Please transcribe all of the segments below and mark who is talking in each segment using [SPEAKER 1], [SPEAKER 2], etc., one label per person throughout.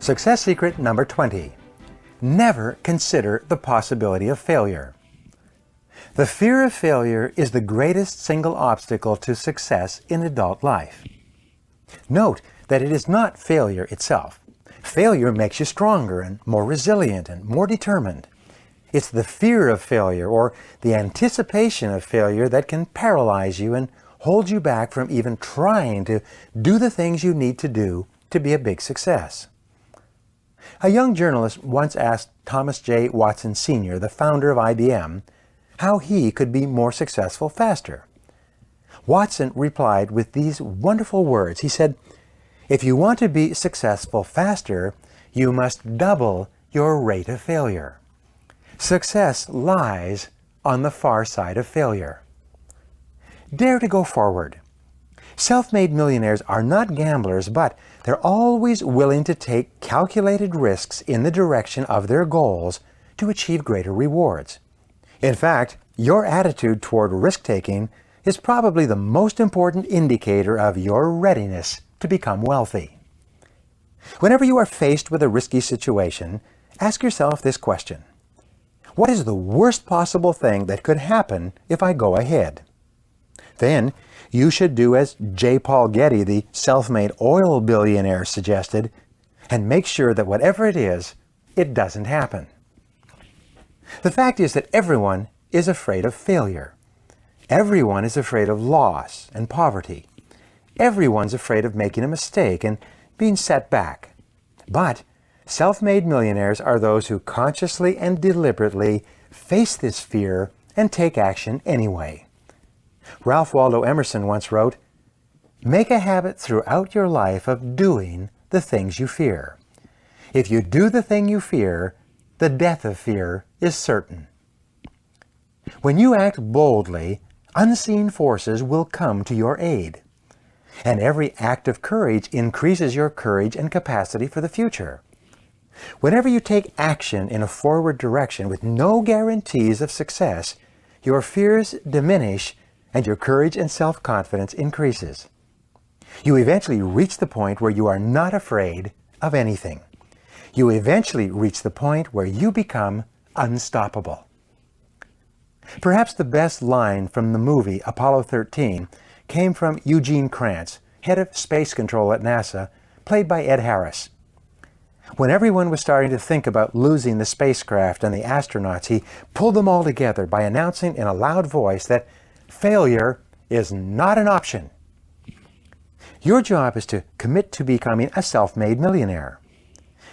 [SPEAKER 1] Success secret number 20. Never consider the possibility of failure. The fear of failure is the greatest single obstacle to success in adult life. Note that it is not failure itself. Failure makes you stronger and more resilient and more determined. It's the fear of failure or the anticipation of failure that can paralyze you and hold you back from even trying to do the things you need to do to be a big success. A young journalist once asked Thomas J. Watson Sr., the founder of IBM, how he could be more successful faster. Watson replied with these wonderful words. He said, "If you want to be successful faster, you must double your rate of failure." Success lies on the far side of failure. Dare to go forward. Self-made millionaires are not gamblers, but they're always willing to take calculated risks in the direction of their goals to achieve greater rewards. In fact, your attitude toward risk-taking is probably the most important indicator of your readiness to become wealthy. Whenever you are faced with a risky situation, ask yourself this question: what is the worst possible thing that could happen if I go ahead? Then, you should do as J. Paul Getty, the self-made oil billionaire, suggested, and make sure that whatever it is, it doesn't happen. The fact is that everyone is afraid of failure. Everyone is afraid of loss and poverty. Everyone's afraid of making a mistake and being set back. But self-made millionaires are those who consciously and deliberately face this fear and take action anyway. Ralph Waldo Emerson once wrote, "Make a habit throughout your life of doing the things you fear. If you do the thing you fear, the death of fear is certain." When you act boldly, unseen forces will come to your aid. And every act of courage increases your courage and capacity for the future. Whenever you take action in a forward direction with no guarantees of success, your fears diminish and your courage and self-confidence increases. You eventually reach the point where you are not afraid of anything. You eventually reach the point where you become unstoppable. Perhaps the best line from the movie Apollo 13 came from Eugene Kranz, head of space control at NASA, played by Ed Harris. When everyone was starting to think about losing the spacecraft and the astronauts, he pulled them all together by announcing in a loud voice that failure is not an option. Your job is to commit to becoming a self-made millionaire.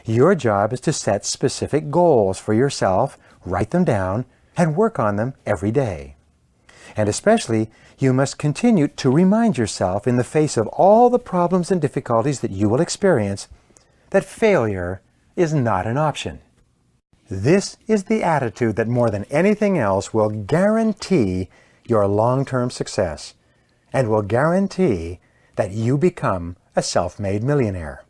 [SPEAKER 1] Your job is to set specific goals for yourself, write them down, and work on them every day. And especially, you must continue to remind yourself in the face of all the problems and difficulties that you will experience that failure is not an option. This is the attitude that more than anything else will guarantee your long-term success and will guarantee that you become a self-made millionaire.